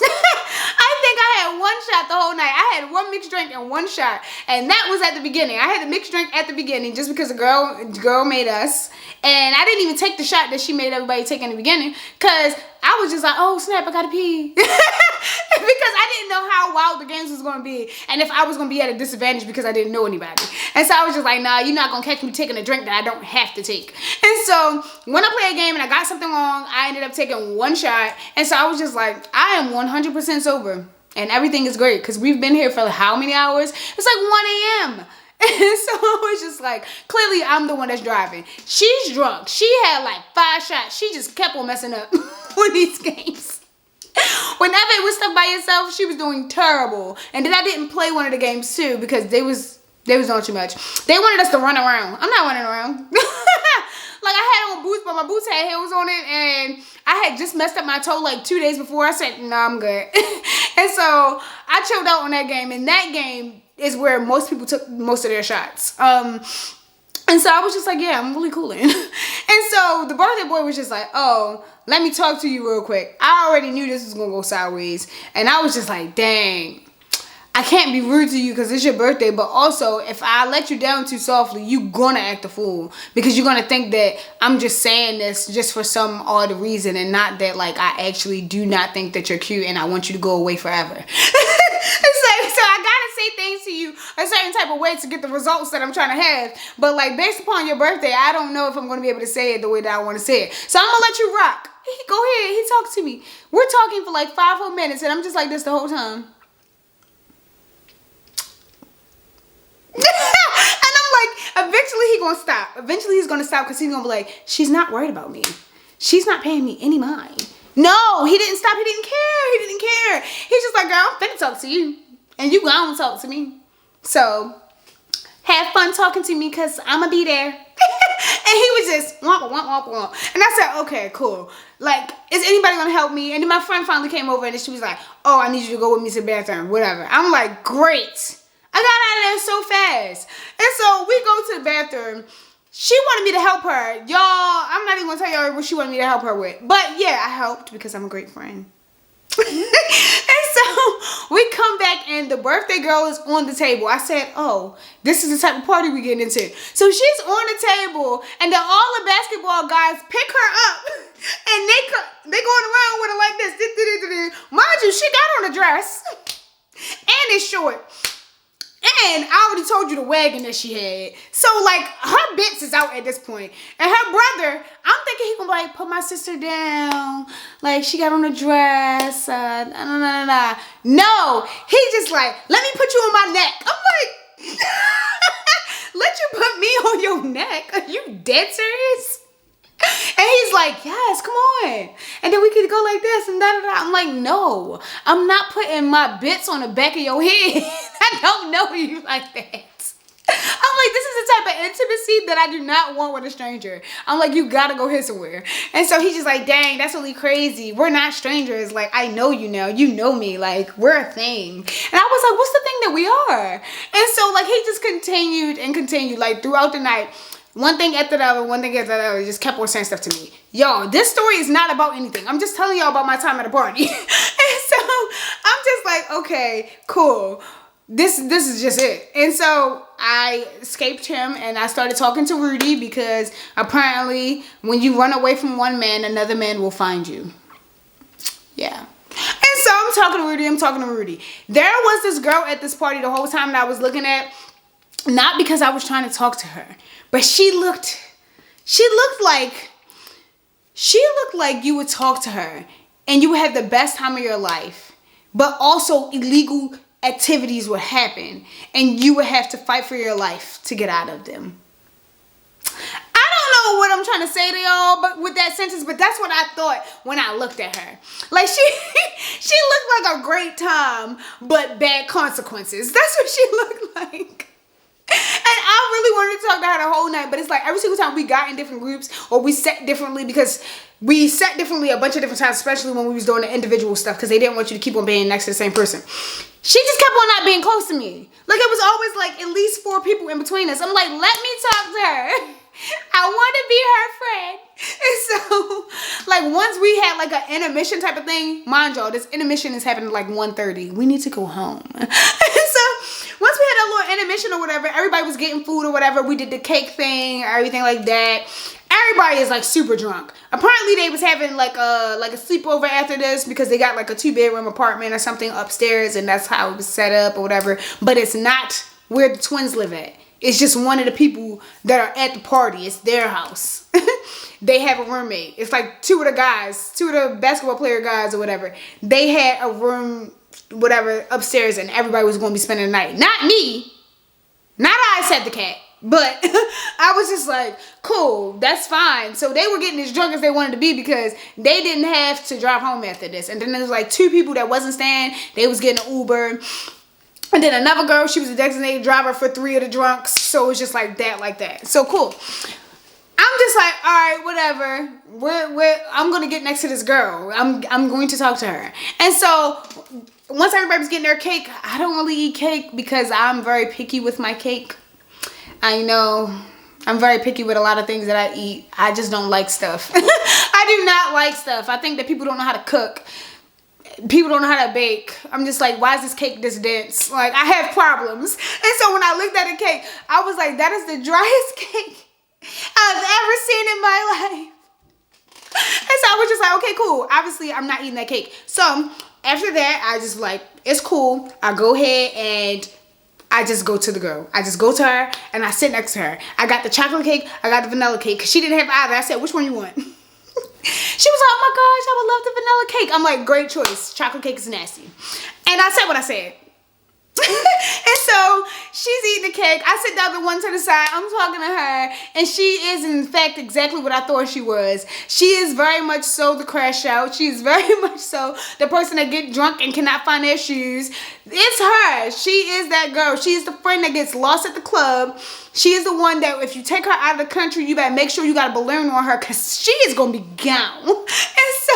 I think I had 1 shot the whole night. I had 1 mixed drink and 1 shot. And that was at the beginning. I had the mixed drink at the beginning just because the girl made us. And I didn't even take the shot that she made everybody take in the beginning, because I was just like, oh snap, I gotta pee. Because I didn't know how wild the games was gonna be, and if I was gonna be at a disadvantage because I didn't know anybody. And so I was just like, nah, you're not gonna catch me taking a drink that I don't have to take. And so when I play a game and I got something wrong, I ended up taking 1 shot. And so I was just like, I am 100% sober and everything is great, because we've been here for how many hours? It's like 1 a.m. And so I was just like, clearly I'm the one that's driving. She's drunk. She had like 5 shots. She just kept on messing up with these games. Whenever it was stuff by yourself, she was doing terrible. And then I didn't play one of the games too, because they was doing too much. They wanted us to run around. I'm not running around. Like, I had on boots, but my boots had heels on it, and I had just messed up my toe like 2 days before. I said, nah, I'm good. And so I chilled out on that game, and that game is where most people took most of their shots. And so I was just like, yeah, I'm really cooling. And so the birthday boy was just like, oh, let me talk to you real quick. I already knew this was gonna go sideways. And I was just like, dang, I can't be rude to you because it's your birthday, but also if I let you down too softly, you gonna act a fool, because you're gonna think that I'm just saying this just for some odd reason, and not that like I actually do not think that you're cute and I want you to go away forever. So I gotta say things to you a certain type of way to get the results that I'm trying to have. But like, based upon your birthday, I don't know if I'm gonna be able to say it the way that I want to say it. So I'm gonna let you rock. Go ahead, he talked to me. We're talking for like 5 whole minutes and I'm just like this the whole time. And I'm like, eventually he's gonna stop. Eventually he's gonna stop, because he's gonna be like, she's not worried about me. She's not paying me any mind. No, he didn't stop. He didn't care. He didn't care. He's just like, girl, I'm finna talk to you, and you gonna talk to me. So have fun talking to me, because I'm gonna be there. And he was just womp, womp, womp, womp. And I said, okay, cool. Like, is anybody gonna help me? And then my friend finally came over and she was like, oh, I need you to go with me to the bathroom, whatever. I'm like, great. I got out of there so fast. And so we go to the bathroom. She wanted me to help her. Y'all, I'm not even gonna tell y'all what she wanted me to help her with. But yeah, I helped because I'm a great friend. And so we come back and the birthday girl is on the table. I said, oh, this is the type of party we getting into. So she's on the table, and then all the basketball guys pick her up and they going around with her like this. Mind you, she got on a dress and it's short. And I already told you the wagon that she had. So, like, her bits is out at this point. And her brother, I'm thinking he gonna be like, put my sister down. Like, she got on a dress. No, he just like, let me put you on my neck. I'm like, let you put me on your neck? Are you dead serious? And he's like, yes, come on. And then we could go like this and da-da-da. I'm like, no, I'm not putting my bits on the back of your head. I don't know you like that. I'm like, this is the type of intimacy that I do not want with a stranger. I'm like, you gotta go here somewhere. And so he's just like, dang, that's really crazy. We're not strangers. Like, I know you now. You know me. Like, we're a thing. And I was like, what's the thing that we are? And so, like, he just continued and continued, like, throughout the night. One thing after the other, one thing after the other, he just kept on saying stuff to me. Yo, this story is not about anything. I'm just telling y'all about my time at a party. And so I'm just like, okay, cool. this is just it. And so I escaped him and I started talking to Rudy, because apparently when you run away from one man, another man will find you. Yeah. And so I'm talking to Rudy. There was this girl at this party the whole time that I was looking at, not because I was trying to talk to her, but she looked like you would talk to her and you would have the best time of your life, but also illegal activities would happen and you would have to fight for your life to get out of them. I don't know what I'm trying to say to y'all but with that sentence, but that's what I thought when I looked at her. Like she looked like a great time, but bad consequences. That's what she looked like. And I really wanted to talk to her the whole night, but it's like every single time we got in different groups or we sat differently, because we sat differently a bunch of different times, especially when we was doing the individual stuff, because they didn't want you to keep on being next to the same person. She just kept on not being close to me. Like it was always like at least 4 people in between us. I'm like, let me talk to her. I want to be her friend. And so, like, once we had like an intermission type of thing, mind y'all, this intermission is happening like 1:30. We need to go home. And so, once we had a little intermission or whatever, everybody was getting food or whatever. We did the cake thing, everything like that. Everybody is like super drunk. Apparently, they was having like a sleepover after this, because they got like a 2-bedroom apartment or something upstairs, and that's how it was set up or whatever. But it's not where the twins live at. It's just one of the people that are at the party. It's their house. They have a roommate. It's like 2 of the basketball player guys or whatever. They had a room, whatever, upstairs, and everybody was going to be spending the night. Not me. Not I said the cat. But I was just like, cool, that's fine. So they were getting as drunk as they wanted to be, because they didn't have to drive home after this. And then there was like 2 people that wasn't staying. They was getting an Uber. And then another girl, she was a designated driver for 3 of the drunks. So it was just like that. So cool. I'm just like, all right, whatever. I'm going to get next to this girl. I'm going to talk to her. And so once everybody was getting their cake, I don't really eat cake because I'm very picky with my cake. I know I'm very picky with a lot of things that I eat. I just don't like stuff. I do not like stuff. I think that people don't know how to cook. People don't know how to bake. I'm just like, why is this cake this dense? Like, I have problems. And so when I looked at the cake, I was like, that is the driest cake I've ever seen in my life. And so I was just like, okay, cool. Obviously, I'm not eating that cake. So after that, I just like, it's cool. I go ahead and I just go to the girl. I just go to her and I sit next to her. I got the chocolate cake. I got the vanilla cake, because she didn't have either. I said, which one you want? She was like, oh my gosh, I would love the vanilla cake. I'm like, great choice. Chocolate cake is nasty. And I said what I said. And so she's eating the cake. I sit down the one to the side. I'm talking to her. And she is, in fact, exactly what I thought she was. She is very much so the crash out. She is very much so the person that get drunk and cannot find their shoes. It's her. She is that girl. She is the friend that gets lost at the club. She is the one that if you take her out of the country, you better make sure you got a balloon on her, because she is going to be gone. And so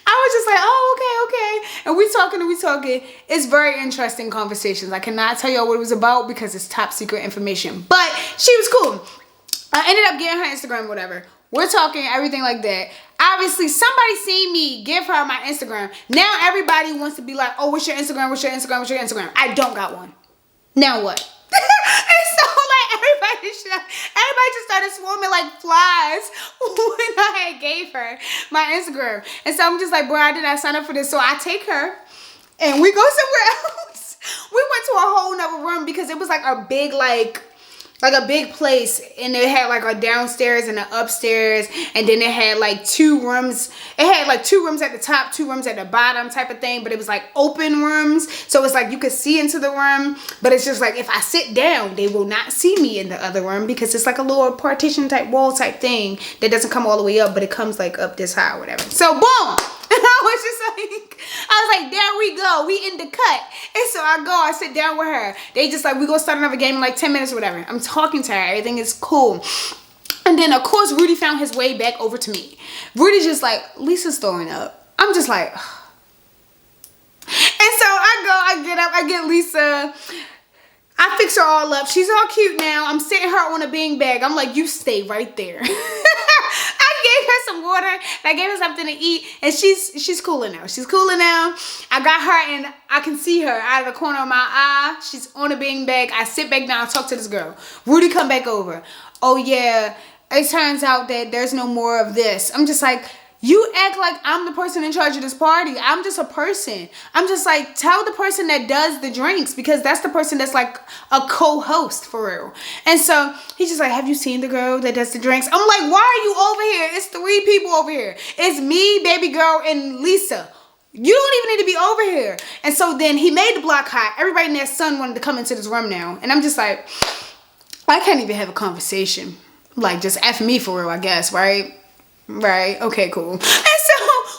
I was just like, oh, okay. And we talking. It's very interesting conversations. I cannot tell y'all what it was about because it's top secret information. But she was cool. I ended up getting her Instagram, whatever. We're talking, everything like that. Obviously, somebody seen me give her my Instagram. Now everybody wants to be like, oh, what's your Instagram? What's your Instagram? What's your Instagram? I don't got one. Now what? And so like everybody just started swarming like flies when I had gave her my Instagram. And so I'm just like, bro, I did not sign up for this. So I take her and we go somewhere else. We went to a whole nother room because it was like a big a big place, and it had like a downstairs and an upstairs, and then it had like 2 rooms. It had like 2 rooms at the top, 2 rooms at the bottom type of thing, but it was like open rooms, so it's like you could see into the room, but it's just like if I sit down, they will not see me in the other room because it's like a little partition type wall type thing that doesn't come all the way up, but it comes like up this high or whatever. So boom. I was like, there we go. We in the cut. And so I sit down with her. They just like, we gonna start another game in like 10 minutes or whatever. I'm talking to her. Everything is cool. And then, of course, Rudy found his way back over to me. Rudy's just like, Lisa's throwing up. I'm just like, ugh. And so I get up, I get Lisa. I fix her all up. She's all cute now. I'm sitting her on a beanbag. I'm like, you stay right there. I gave her some water, and I gave her something to eat, and she's cooling now. She's cooling now. I got her, and I can see her out of the corner of my eye. She's on a beanbag. I sit back down, talk to this girl. Rudy come back over. Oh yeah, it turns out that there's no more of this. I'm just like, you act like I'm the person in charge of this party. I'm just a person. I'm just like, tell the person that does the drinks, because that's the person that's like a co-host for real. And so he's just like, have you seen the girl that does the drinks? I'm like, why are you over here? It's 3 people over here. It's me, baby girl, and Lisa. You don't even need to be over here. And so then he made the block hot. Everybody and their son wanted to come into this room now. And I'm just like, I can't even have a conversation. Like, just F me for real, I guess, right? Right. Okay, cool. And so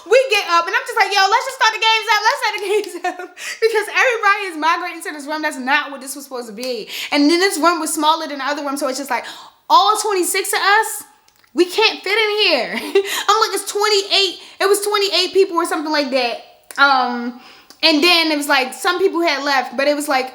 we get up, and I'm just like, yo, let's just start the games up. Let's start the games up. Because everybody is migrating to this room. That's not what this was supposed to be. And then this room was smaller than the other room. So it's just like, all 26 of us, we can't fit in here. I'm like, it's 28. It was 28 people or something like that. And then it was like, some people had left, but it was like,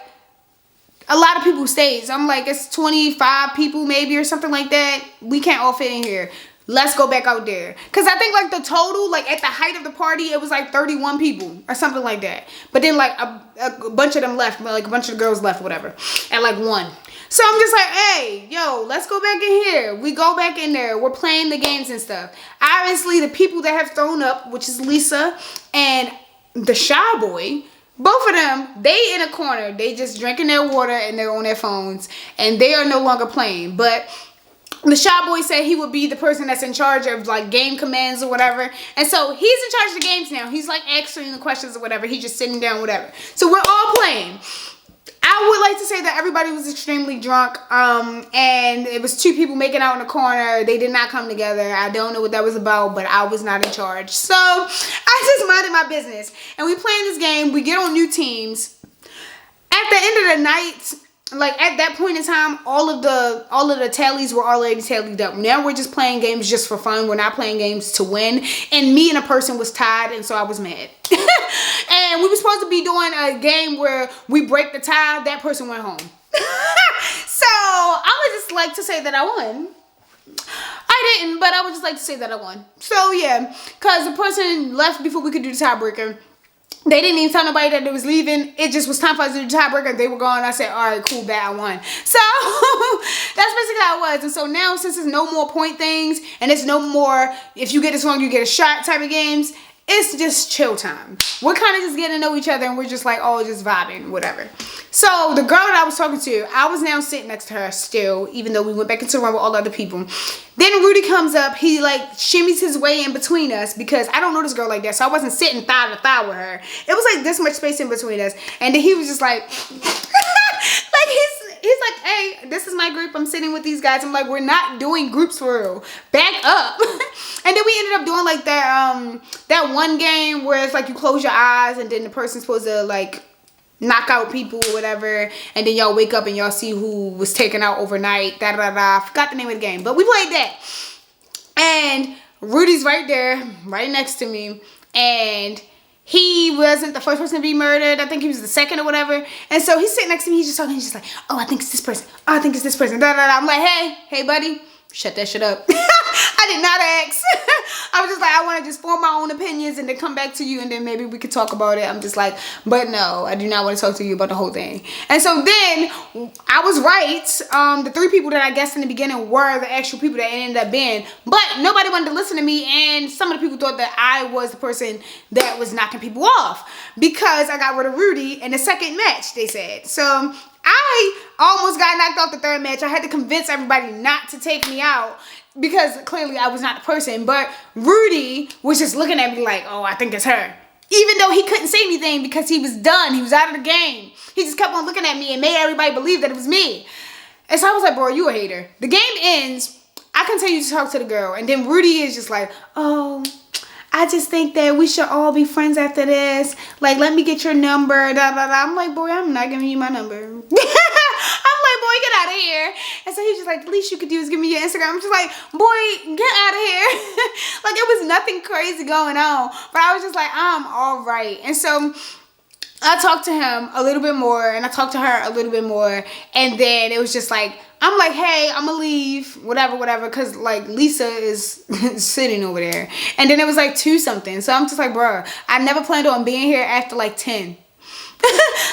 a lot of people stayed. So I'm like, it's 25 people maybe or something like that. We can't all fit in here. Let's go back out there. Because I think like the total, like at the height of the party, it was like 31 people or something like that. But then like a bunch of them left, like a bunch of the girls left, whatever, at like 1. So I'm just like, hey, yo, let's go back in here. We go back in there. We're playing the games and stuff. Obviously, the people that have thrown up, which is Lisa and the shy boy, both of them, they in a corner. They just drinking their water and they're on their phones. And they are no longer playing. But the shy boy said he would be the person that's in charge of like game commands or whatever. And so he's in charge of the games now. He's like answering the questions or whatever. He's just sitting down, whatever. So we're all playing. I would like to say that everybody was extremely drunk. And it was 2 people making out in the corner. They did not come together. I don't know what that was about, but I was not in charge. So I just minded my business. And we playing this game. We get on new teams. At the end of the night, like at that point in time, all of the tallies were already tallied up. Now we're just playing games just for fun. We're not playing games to win. And me and a person was tied, and so I was mad. And we were supposed to be doing a game where we break the tie. That person went home. So I would just like to say that I won. I didn't, but I would just like to say that I won. So yeah, because the person left before we could do the tiebreaker. They didn't even tell nobody that they was leaving. It just was time for us to do the tiebreaker. They were gone. I said, all right, cool, bet I won. So that's basically how it was. And so now, since there's no more point things, and it's no more, if you get this wrong, you get a shot type of games, it's just chill time. We're kind of just getting to know each other, and we're just like, oh, just vibing, whatever. So the girl that I was talking to, I was now sitting next to her still, even though we went back into the room with all the other people. Then Rudy comes up. He like shimmies his way in between us, because I don't know this girl like that, so I wasn't sitting thigh to thigh with her. It was like this much space in between us. And then he was just like, like he's like, hey, this is my group. I'm sitting with these guys. I'm like, we're not doing groups for real. Back up. And then we ended up doing like that one game where it's like you close your eyes and then the person's supposed to like knock out people or whatever, and then y'all wake up and y'all see who was taken out overnight. I forgot the name of the game, but we played that. And Rudy's right there, right next to me, and he wasn't the first person to be murdered. I think he was the second or whatever. And so he's sitting next to me. He's just talking. He's just like, oh, I think it's this person. Oh, I think it's this person. I'm like, hey, buddy, shut that shit up. I did not ask. I was just like, I want to just form my own opinions and then come back to you, and then maybe we could talk about it. I'm just like, but no, I do not want to talk to you about the whole thing. And so then I was right. The 3 people that I guessed in the beginning were the actual people that ended up being, but nobody wanted to listen to me, and some of the people thought that I was the person that was knocking people off because I got rid of Rudy in the second match, they said. So I almost got knocked off the 3rd match. I had to convince everybody not to take me out, because clearly I was not the person. But Rudy was just looking at me like, oh, I think it's her. Even though he couldn't say anything because he was done. He was out of the game. He just kept on looking at me and made everybody believe that it was me. And so I was like, bro, you a hater. The game ends. I continue to talk to the girl. And then Rudy is just like, oh, I just think that we should all be friends after this. Like, let me get your number. I'm like, boy, I'm not giving you my number. I'm like, boy, get out of here. And so he's just like, the least you could do is give me your Instagram. I'm just like, boy, get out of here. Like, it was nothing crazy going on. But I was just like, I'm all right. And so I talked to him a little bit more, and I talked to her a little bit more, and then it was just like, I'm like, hey, I'm gonna leave, whatever, because like Lisa is sitting over there, and then it was like 2 something, so I'm just like, bruh, I never planned on being here after like 10.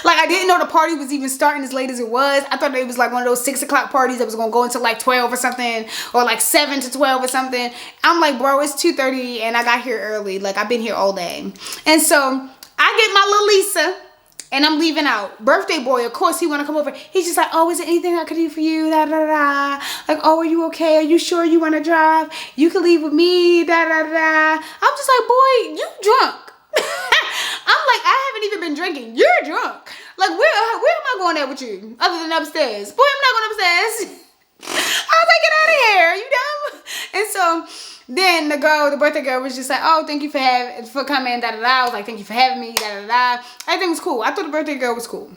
Like, I didn't know the party was even starting as late as it was. I thought it was like one of those 6 o'clock parties that was gonna go until like 12 or something, or like 7 to 12 or something. I'm like, bro, it's 2:30 and I got here early. Like, I've been here all day. And so I get my little Lisa and I'm leaving out. Birthday boy, of course, he wanna come over. He's just like, oh, is there anything I could do for you? Da da da. Like, oh, are you okay? Are you sure you wanna drive? You can leave with me. Da da da. I'm just like, boy, you drunk. I'm like, I haven't even been drinking. You're drunk. Like, where am I going at with you? Other than upstairs. Boy, I'm not going upstairs. I was like, get out of here. You dumb? And so then the birthday girl was just like, oh, thank you for coming, da da da. I was like, thank you for having me, da da da. Everything was cool. I thought the birthday girl was cool.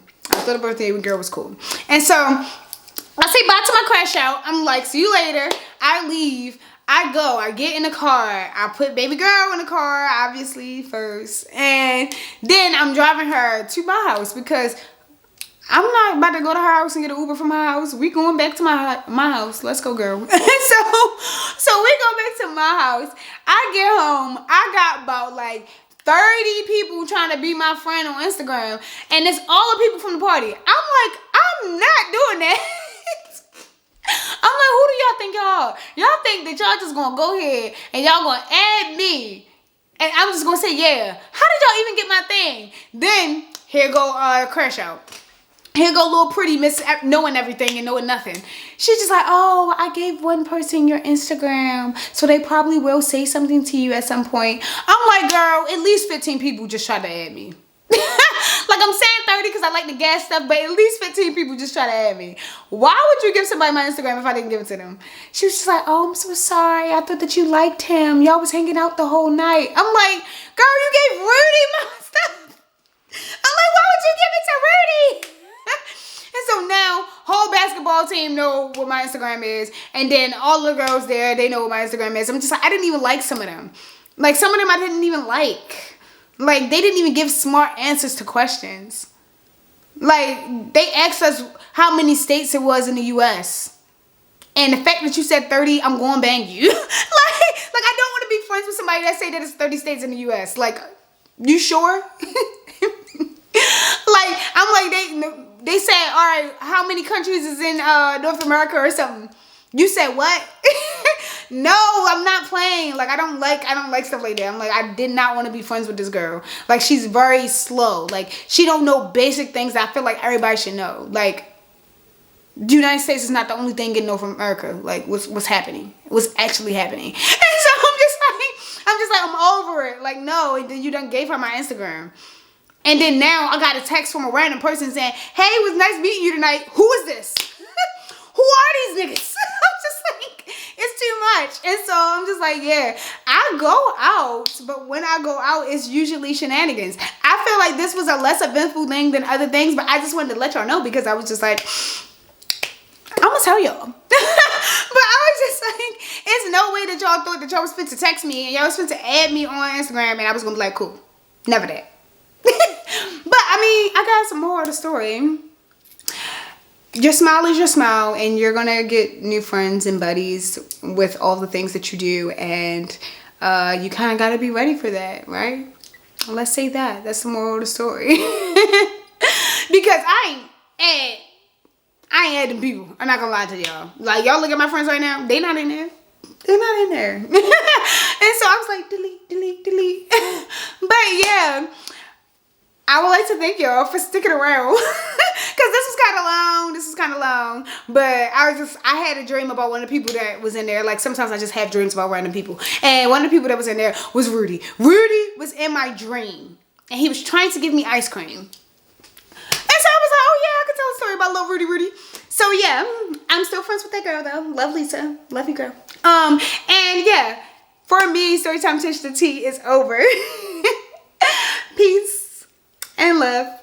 And so I say bye to my crash out. I'm like, see you later. I leave. I get in the car. I put baby girl in the car, obviously, first. And then I'm driving her to my house because I'm not about to go to her house and get an Uber from my house. We going back to my house. Let's go, girl. So we go back to my house. I get home. I got about like 30 people trying to be my friend on Instagram. And it's all the people from the party. I'm like, I'm not doing that. I'm like, who do y'all think y'all are? Y'all think that y'all just gonna go ahead and y'all gonna add me and I'm just gonna say, yeah. How did y'all even get my thing? Then here go crash out. Here go little pretty miss knowing everything and knowing nothing. She's just like, oh, I gave one person your Instagram, so they probably will say something to you at some point. I'm like, girl, at least 15 people just tried to add me. Like, I'm saying 30 because I like the gas stuff, but at least 15 people just try to add me. Why would you give somebody my Instagram if I didn't give it to them? She was just like, oh, I'm so sorry. I thought that you liked him. Y'all was hanging out the whole night. I'm like, girl, you gave Rudy my stuff. I'm like, why would you give it to Rudy? And so now, whole basketball team know what my Instagram is. And then all the girls there, they know what my Instagram is. I'm just like, I didn't even like some of them. Like, some of them I didn't even like. Like, they didn't even give smart answers to questions. Like, they asked us how many states it was in the U.S. And the fact that you said 30, I'm going to bang you. like, I don't want to be friends with somebody that say that it's 30 states in the U.S. Like, you sure? Like, I'm like, they said, all right, how many countries is in North America or something? You said what? No, I'm not playing. Like, I don't like stuff like that. I'm like, I did not want to be friends with this girl. Like, she's very slow. Like, she don't know basic things that I feel like everybody should know. Like, the United States is not the only thing in North America. Like, what's happening? What's actually happening? And so I'm just like, I'm over it. Like, no, you done gave her my Instagram. And then now I got a text from a random person saying, hey, it was nice meeting you tonight. Who is this? Who are these niggas? I'm just like, it's too much. And so I'm just like, yeah, I go out, but when I go out, it's usually shenanigans. I feel like this was a less eventful thing than other things, but I just wanted to let y'all know because I was just like, I'm gonna tell y'all. But I was just like, it's no way that y'all thought that y'all was fit to text me and y'all was fit to add me on Instagram and I was gonna be like, cool. Never that. But I mean, I got some more of the story. Your smile is your smile, and you're gonna get new friends and buddies with all the things that you do, and you kind of gotta be ready for that, right? Let's say that. That's the moral of the story. Because I ain't adding people. I'm not gonna lie to y'all. Like, y'all look at my friends right now, they not in there. They're not in there. And so I was like, delete. But yeah, I would like to thank y'all for sticking around. Because this was kind of long. But I had a dream about one of the people that was in there. Like, sometimes I just have dreams about random people. And one of the people that was in there was Rudy. Rudy was in my dream. And he was trying to give me ice cream. And so I was like, oh yeah, I could tell a story about little Rudy. So yeah, I'm still friends with that girl though. Love Lisa. Love you, girl. And yeah, for me, Storytime Tish the Tea is over. Peace and love.